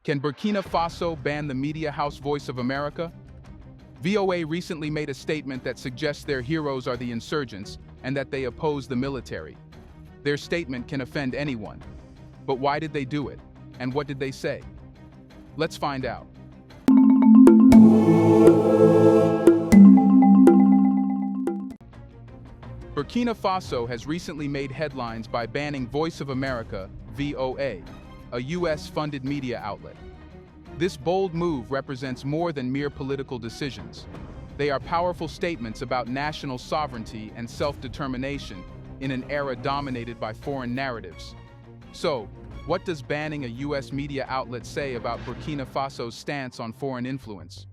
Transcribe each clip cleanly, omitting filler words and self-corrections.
Can Burkina Faso ban the media house Voice of America? VOA recently made a statement that suggests their heroes are the insurgents and that they oppose the military. Their statement can offend anyone. But why did they do it? And what did they say? Let's find out. Burkina Faso has recently made headlines by banning Voice of America, VOA, a US-funded media outlet. This bold move represents more than mere political decisions. They are powerful statements about national sovereignty and self-determination in an era dominated by foreign narratives. So, what does banning a US media outlet say about Burkina Faso's stance on foreign influence?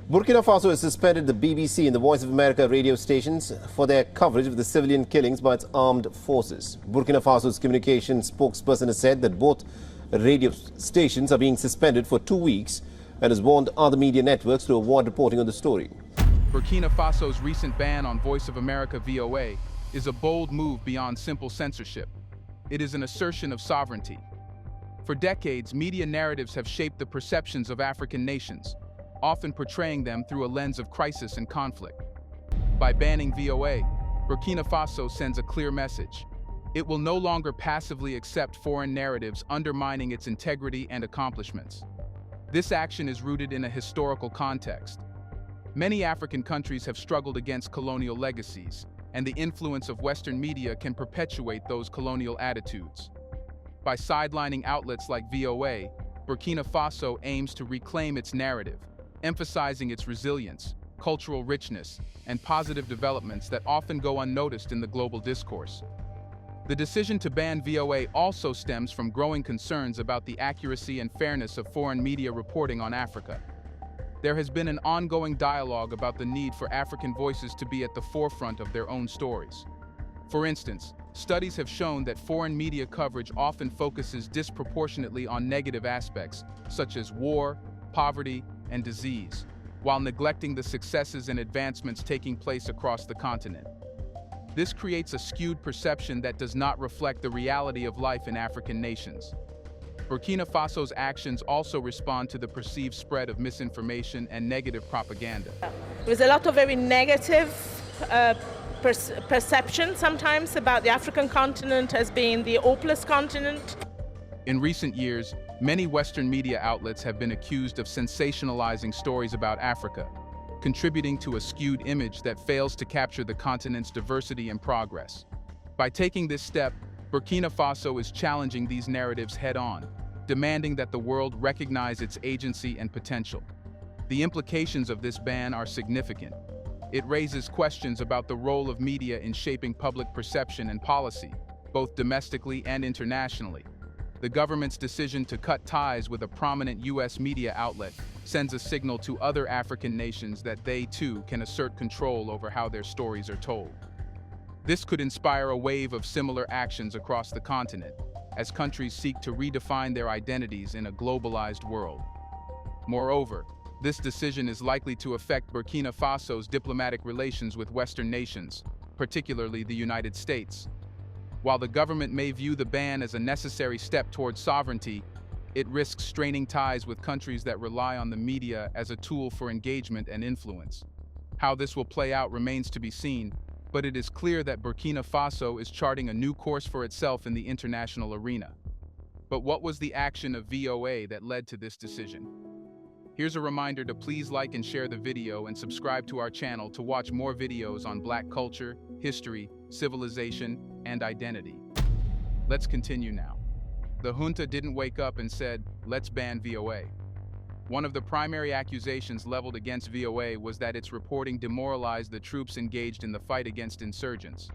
Burkina Faso has suspended the BBC and the Voice of America radio stations for their coverage of the civilian killings by its armed forces. Burkina Faso's communication spokesperson has said that both radio stations are being suspended for 2 weeks and has warned other media networks to avoid reporting on the story. Burkina Faso's recent ban on Voice of America VOA is a bold move beyond simple censorship. It is an assertion of sovereignty. For decades, media narratives have shaped the perceptions of African nations, often portraying them through a lens of crisis and conflict. By banning VOA, Burkina Faso sends a clear message. It will no longer passively accept foreign narratives undermining its integrity and accomplishments. This action is rooted in a historical context. Many African countries have struggled against colonial legacies, and the influence of Western media can perpetuate those colonial attitudes. By sidelining outlets like VOA, Burkina Faso aims to reclaim its narrative, emphasizing its resilience, cultural richness, and positive developments that often go unnoticed in the global discourse. The decision to ban VOA also stems from growing concerns about the accuracy and fairness of foreign media reporting on Africa. There has been an ongoing dialogue about the need for African voices to be at the forefront of their own stories. For instance, studies have shown that foreign media coverage often focuses disproportionately on negative aspects, such as war, poverty, and disease, while neglecting the successes and advancements taking place across the continent. This creates a skewed perception that does not reflect the reality of life in African nations. Burkina Faso's actions also respond to the perceived spread of misinformation and negative propaganda. There's a lot of very negative perception sometimes about the African continent as being the hopeless continent. In recent years, many Western media outlets have been accused of sensationalizing stories about Africa, contributing to a skewed image that fails to capture the continent's diversity and progress. By taking this step, Burkina Faso is challenging these narratives head-on, demanding that the world recognize its agency and potential. The implications of this ban are significant. It raises questions about the role of media in shaping public perception and policy, both domestically and internationally. The government's decision to cut ties with a prominent US media outlet sends a signal to other African nations that they, too, can assert control over how their stories are told. This could inspire a wave of similar actions across the continent, as countries seek to redefine their identities in a globalized world. Moreover, this decision is likely to affect Burkina Faso's diplomatic relations with Western nations, particularly the United States. While the government may view the ban as a necessary step towards sovereignty, it risks straining ties with countries that rely on the media as a tool for engagement and influence. How this will play out remains to be seen, but it is clear that Burkina Faso is charting a new course for itself in the international arena. But what was the action of VOA that led to this decision? Here's a reminder to please like and share the video and subscribe to our channel to watch more videos on Black culture, history, civilization, and identity. Let's continue now. The junta didn't wake up and said, "Let's ban VOA." One of the primary accusations leveled against VOA was that its reporting demoralized the troops engaged in the fight against insurgents.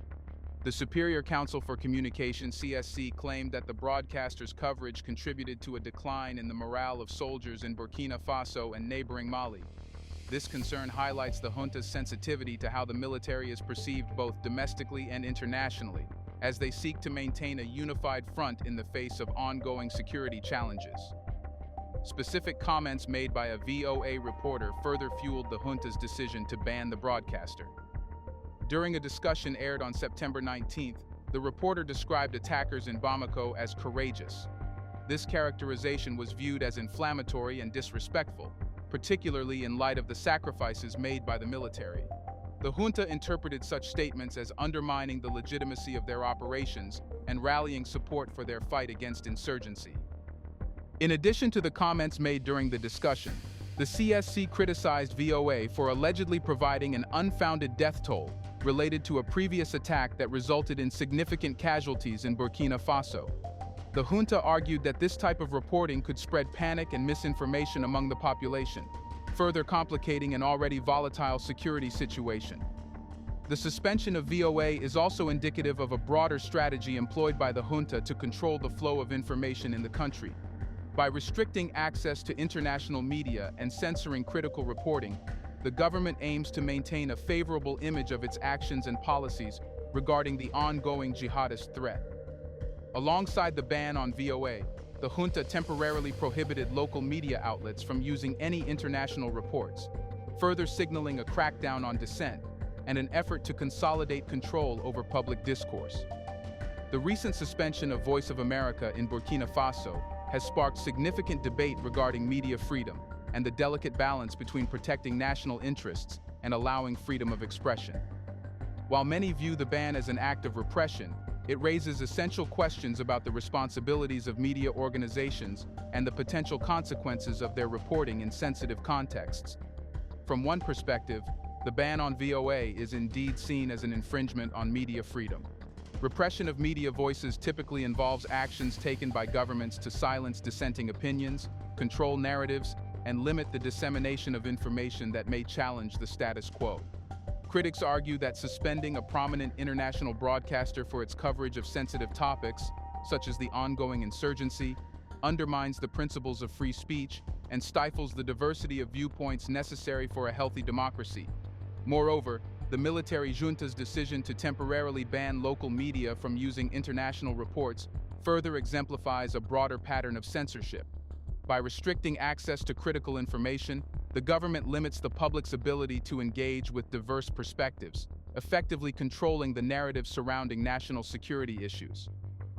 The Superior Council for Communication (CSC) claimed that the broadcaster's coverage contributed to a decline in the morale of soldiers in Burkina Faso and neighboring Mali. This concern highlights the junta's sensitivity to how the military is perceived both domestically and internationally, as they seek to maintain a unified front in the face of ongoing security challenges. Specific comments made by a VOA reporter further fueled the junta's decision to ban the broadcaster. During a discussion aired on September 19th, the reporter described attackers in Bamako as courageous. this characterization was viewed as inflammatory and disrespectful, particularly in light of the sacrifices made by the military. The junta interpreted such statements as undermining the legitimacy of their operations and rallying support for their fight against insurgency. In addition to the comments made during the discussion, the CSC criticized VOA for allegedly providing an unfounded death toll related to a previous attack that resulted in significant casualties in Burkina Faso. The junta argued that this type of reporting could spread panic and misinformation among the population, further complicating an already volatile security situation. The suspension of VOA is also indicative of a broader strategy employed by the junta to control the flow of information in the country. By restricting access to international media and censoring critical reporting, the government aims to maintain a favorable image of its actions and policies regarding the ongoing jihadist threat. Alongside the ban on VOA, the junta temporarily prohibited local media outlets from using any international reports, further signaling a crackdown on dissent and an effort to consolidate control over public discourse. The recent suspension of Voice of America in Burkina Faso has sparked significant debate regarding media freedom and the delicate balance between protecting national interests and allowing freedom of expression. While many view the ban as an act of repression, it raises essential questions about the responsibilities of media organizations and the potential consequences of their reporting in sensitive contexts. From one perspective, the ban on VOA is indeed seen as an infringement on media freedom. Repression of media voices typically involves actions taken by governments to silence dissenting opinions, control narratives, and limit the dissemination of information that may challenge the status quo. Critics argue that suspending a prominent international broadcaster for its coverage of sensitive topics, such as the ongoing insurgency, undermines the principles of free speech and stifles the diversity of viewpoints necessary for a healthy democracy. Moreover, the military junta's decision to temporarily ban local media from using international reports further exemplifies a broader pattern of censorship. By restricting access to critical information, the government limits the public's ability to engage with diverse perspectives, effectively controlling the narrative surrounding national security issues.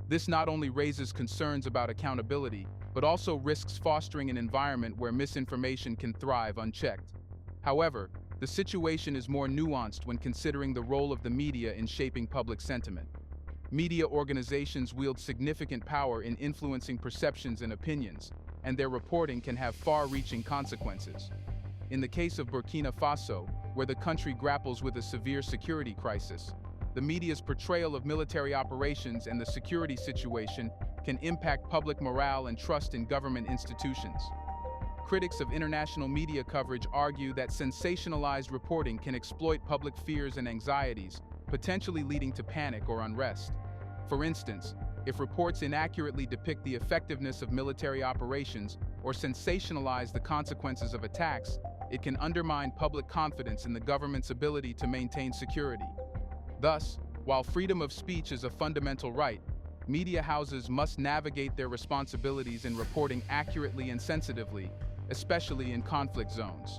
This not only raises concerns about accountability, but also risks fostering an environment where misinformation can thrive unchecked. However, the situation is more nuanced when considering the role of the media in shaping public sentiment. Media organizations wield significant power in influencing perceptions and opinions, and their reporting can have far-reaching consequences. In the case of Burkina Faso, where the country grapples with a severe security crisis, the media's portrayal of military operations and the security situation can impact public morale and trust in government institutions. Critics of international media coverage argue that sensationalized reporting can exploit public fears and anxieties, potentially leading to panic or unrest. For instance, if reports inaccurately depict the effectiveness of military operations or sensationalize the consequences of attacks, it can undermine public confidence in the government's ability to maintain security. Thus, while freedom of speech is a fundamental right, media houses must navigate their responsibilities in reporting accurately and sensitively, especially in conflict zones.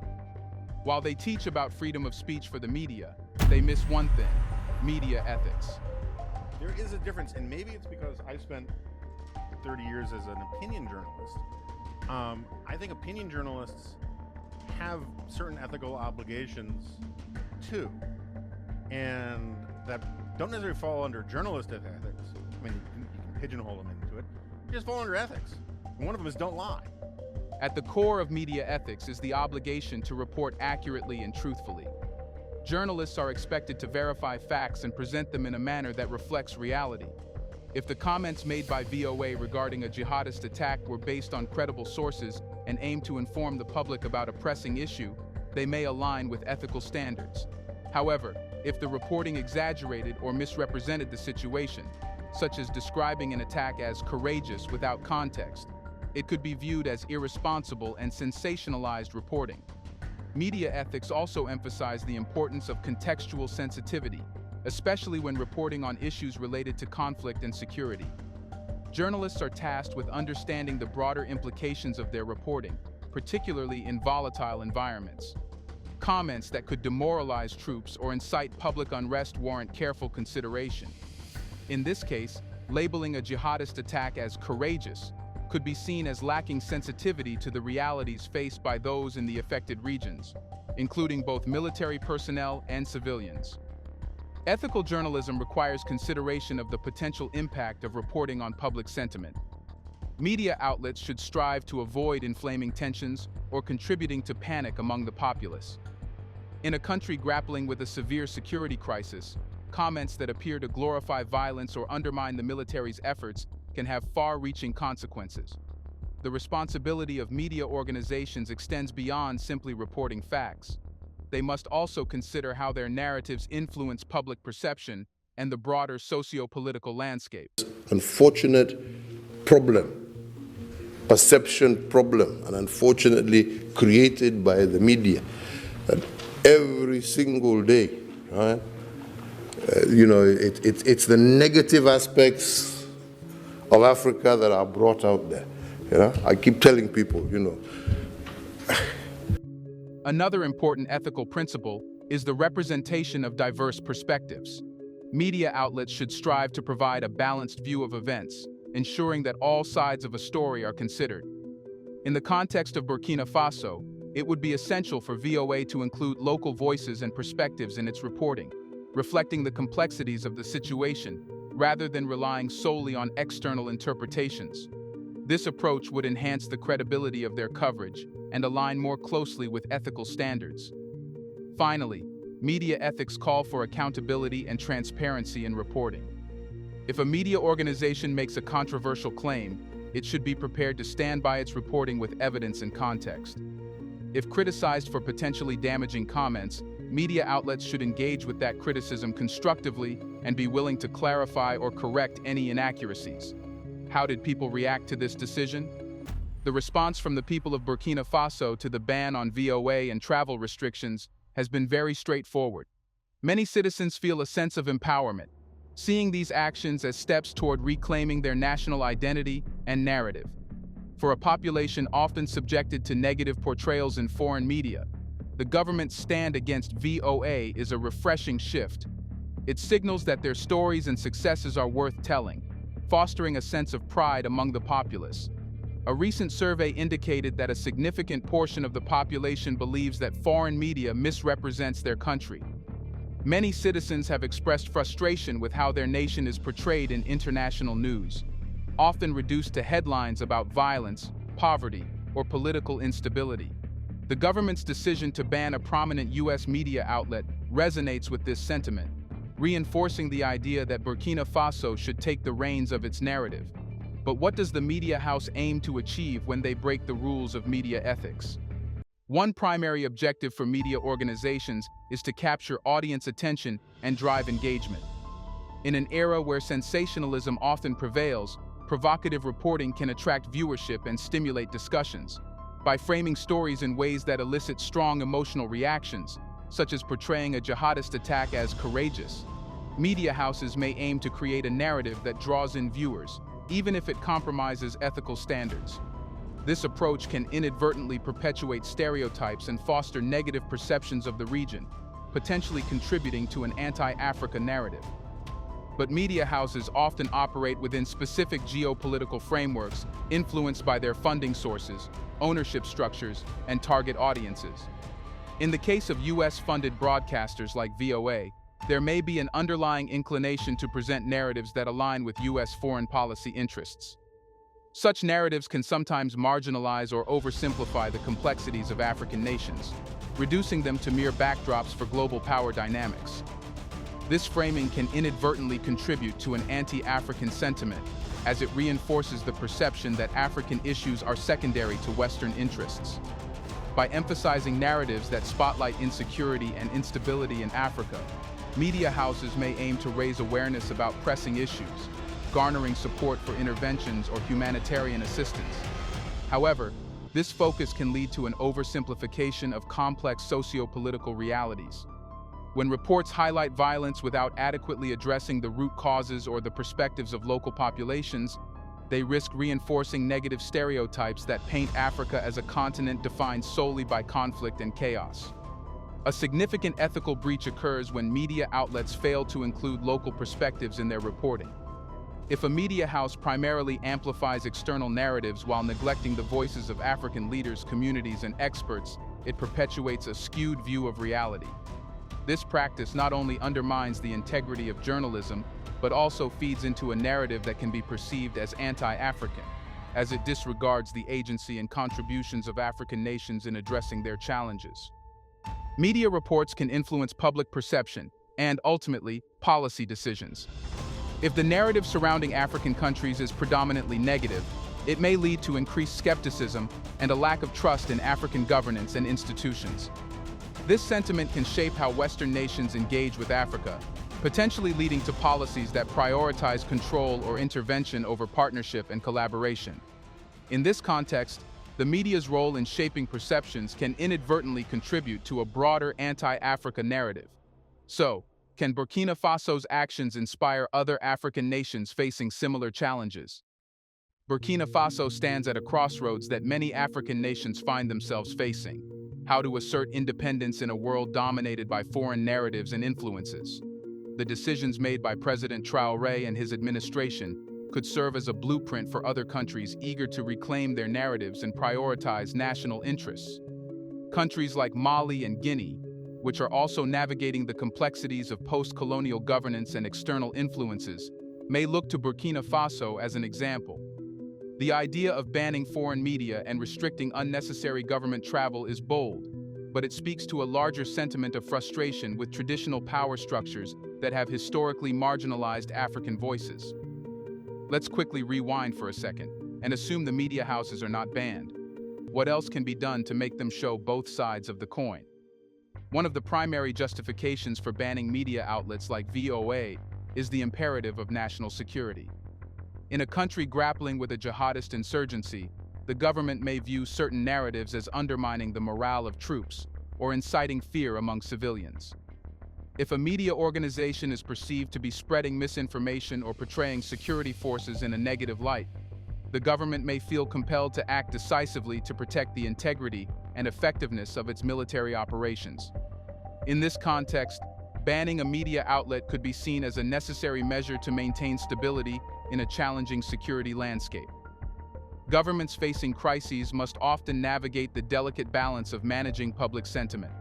While they teach about freedom of speech for the media, they miss one thing: media ethics. There is a difference, and maybe it's because I've spent 30 years as an opinion journalist. I think opinion journalists have certain ethical obligations too, and that don't necessarily fall under journalistic ethics. I mean, you can pigeonhole them into it. They just fall under ethics. And one of them is don't lie. At the core of media ethics is the obligation to report accurately and truthfully. Journalists are expected to verify facts and present them in a manner that reflects reality. If the comments made by VOA regarding a jihadist attack were based on credible sources and aimed to inform the public about a pressing issue, they may align with ethical standards. However, if the reporting exaggerated or misrepresented the situation, such as describing an attack as courageous without context, it could be viewed as irresponsible and sensationalized reporting. Media ethics also emphasize the importance of contextual sensitivity, especially when reporting on issues related to conflict and security. Journalists are tasked with understanding the broader implications of their reporting, particularly in volatile environments. Comments that could demoralize troops or incite public unrest warrant careful consideration. In this case, labeling a jihadist attack as courageous could be seen as lacking sensitivity to the realities faced by those in the affected regions, including both military personnel and civilians. Ethical journalism requires consideration of the potential impact of reporting on public sentiment. Media outlets should strive to avoid inflaming tensions or contributing to panic among the populace. In a country grappling with a severe security crisis, comments that appear to glorify violence or undermine the military's efforts can have far-reaching consequences. The responsibility of media organizations extends beyond simply reporting facts. They must also consider how their narratives influence public perception and the broader socio-political landscape. Unfortunate problem, perception problem, and unfortunately created by the media. And every single day, right? It's the negative aspects of Africa that are brought out there. I keep telling people, Another important ethical principle is the representation of diverse perspectives. Media outlets should strive to provide a balanced view of events, ensuring that all sides of a story are considered. In the context of Burkina Faso, it would be essential for VOA to include local voices and perspectives in its reporting, reflecting the complexities of the situation rather than relying solely on external interpretations. This approach would enhance the credibility of their coverage and align more closely with ethical standards. Finally, media ethics call for accountability and transparency in reporting. If a media organization makes a controversial claim, it should be prepared to stand by its reporting with evidence and context. If criticized for potentially damaging comments, media outlets should engage with that criticism constructively and be willing to clarify or correct any inaccuracies. How did people react to this decision? The response from the people of Burkina Faso to the ban on VOA and travel restrictions has been very straightforward. Many citizens feel a sense of empowerment, seeing these actions as steps toward reclaiming their national identity and narrative. For a population often subjected to negative portrayals in foreign media, the government's stand against VOA is a refreshing shift. It signals that their stories and successes are worth telling, fostering a sense of pride among the populace. A recent survey indicated that a significant portion of the population believes that foreign media misrepresents their country. Many citizens have expressed frustration with how their nation is portrayed in international news, often reduced to headlines about violence, poverty, or political instability. The government's decision to ban a prominent U.S. media outlet resonates with this sentiment, reinforcing the idea that Burkina Faso should take the reins of its narrative. But what does the media house aim to achieve when they break the rules of media ethics? One primary objective for media organizations is to capture audience attention and drive engagement. In an era where sensationalism often prevails, provocative reporting can attract viewership and stimulate discussions. By framing stories in ways that elicit strong emotional reactions, such as portraying a jihadist attack as courageous, media houses may aim to create a narrative that draws in viewers, even if it compromises ethical standards. This approach can inadvertently perpetuate stereotypes and foster negative perceptions of the region, potentially contributing to an anti-Africa narrative. But media houses often operate within specific geopolitical frameworks influenced by their funding sources, ownership structures, and target audiences. In the case of US-funded broadcasters like VOA, there may be an underlying inclination to present narratives that align with US foreign policy interests. Such narratives can sometimes marginalize or oversimplify the complexities of African nations, reducing them to mere backdrops for global power dynamics. This framing can inadvertently contribute to an anti-African sentiment, as it reinforces the perception that African issues are secondary to Western interests. By emphasizing narratives that spotlight insecurity and instability in Africa, media houses may aim to raise awareness about pressing issues, garnering support for interventions or humanitarian assistance. However, this focus can lead to an oversimplification of complex socio-political realities. When reports highlight violence without adequately addressing the root causes or the perspectives of local populations, they risk reinforcing negative stereotypes that paint Africa as a continent defined solely by conflict and chaos. A significant ethical breach occurs when media outlets fail to include local perspectives in their reporting. If a media house primarily amplifies external narratives while neglecting the voices of African leaders, communities, and experts, it perpetuates a skewed view of reality. This practice not only undermines the integrity of journalism, but also feeds into a narrative that can be perceived as anti-African, as it disregards the agency and contributions of African nations in addressing their challenges. Media reports can influence public perception and, ultimately, policy decisions. If the narrative surrounding African countries is predominantly negative, it may lead to increased skepticism and a lack of trust in African governance and institutions. This sentiment can shape how Western nations engage with Africa, potentially leading to policies that prioritize control or intervention over partnership and collaboration. In this context, the media's role in shaping perceptions can inadvertently contribute to a broader anti-Africa narrative. So, can Burkina Faso's actions inspire other African nations facing similar challenges? Burkina Faso stands at a crossroads that many African nations find themselves facing: how to assert independence in a world dominated by foreign narratives and influences. The decisions made by President Traore and his administration could serve as a blueprint for other countries eager to reclaim their narratives and prioritize national interests. Countries like Mali and Guinea, which are also navigating the complexities of post-colonial governance and external influences, may look to Burkina Faso as an example. The idea of banning foreign media and restricting unnecessary government travel is bold, but it speaks to a larger sentiment of frustration with traditional power structures that have historically marginalized African voices. Let's quickly rewind for a second and assume the media houses are not banned. What else can be done to make them show both sides of the coin? One of the primary justifications for banning media outlets like VOA is the imperative of national security. In a country grappling with a jihadist insurgency, the government may view certain narratives as undermining the morale of troops or inciting fear among civilians. If a media organization is perceived to be spreading misinformation or portraying security forces in a negative light, the government may feel compelled to act decisively to protect the integrity and effectiveness of its military operations. In this context, banning a media outlet could be seen as a necessary measure to maintain stability in a challenging security landscape. Governments facing crises must often navigate the delicate balance of managing public sentiment.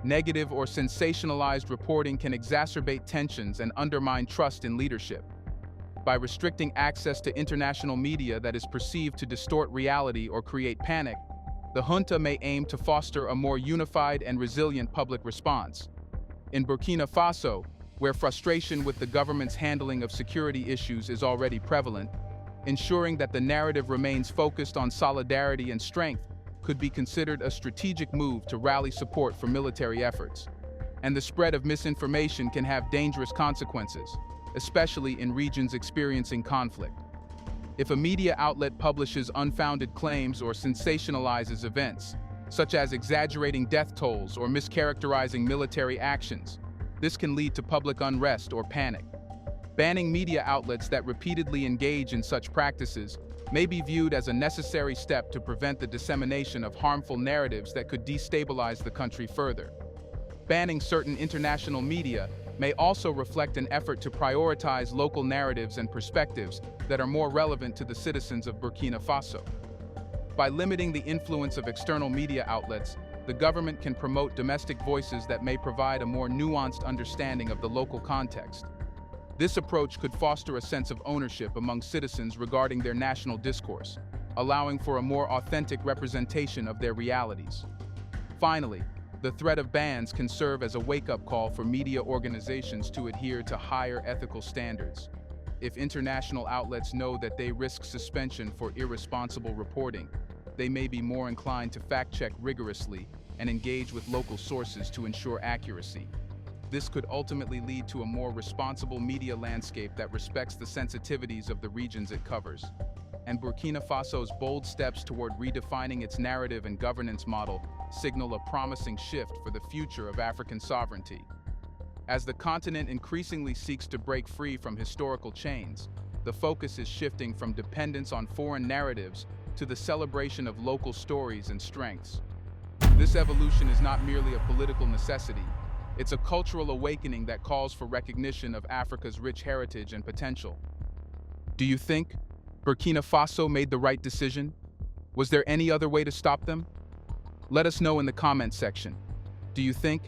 Negative or sensationalized reporting can exacerbate tensions and undermine trust in leadership. By restricting access to international media that is perceived to distort reality or create panic, the junta may aim to foster a more unified and resilient public response. In Burkina Faso, where frustration with the government's handling of security issues is already prevalent, ensuring that the narrative remains focused on solidarity and strength could be considered a strategic move to rally support for military efforts. And the spread of misinformation can have dangerous consequences, especially in regions experiencing conflict. If a media outlet publishes unfounded claims or sensationalizes events, such as exaggerating death tolls or mischaracterizing military actions, this can lead to public unrest or panic. Banning media outlets that repeatedly engage in such practices may be viewed as a necessary step to prevent the dissemination of harmful narratives that could destabilize the country further. Banning certain international media may also reflect an effort to prioritize local narratives and perspectives that are more relevant to the citizens of Burkina Faso. By limiting the influence of external media outlets, the government can promote domestic voices that may provide a more nuanced understanding of the local context. This approach could foster a sense of ownership among citizens regarding their national discourse, allowing for a more authentic representation of their realities. Finally, the threat of bans can serve as a wake-up call for media organizations to adhere to higher ethical standards. If international outlets know that they risk suspension for irresponsible reporting, they may be more inclined to fact-check rigorously and engage with local sources to ensure accuracy. This could ultimately lead to a more responsible media landscape that respects the sensitivities of the regions it covers. And Burkina Faso's bold steps toward redefining its narrative and governance model signal a promising shift for the future of African sovereignty. As the continent increasingly seeks to break free from historical chains, the focus is shifting from dependence on foreign narratives to the celebration of local stories and strengths. This evolution is not merely a political necessity, it's a cultural awakening that calls for recognition of Africa's rich heritage and potential. Do you think Burkina Faso made the right decision? Was there any other way to stop them? Let us know in the comment section. Do you think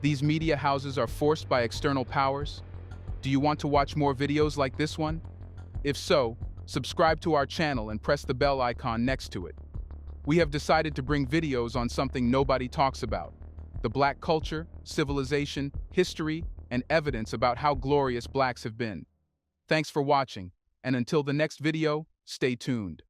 these media houses are forced by external powers? Do you want to watch more videos like this one? If so, subscribe to our channel and press the bell icon next to it. We have decided to bring videos on something nobody talks about: the Black culture, civilization, history, and evidence about how glorious Blacks have been. Thanks for watching, and until the next video, stay tuned.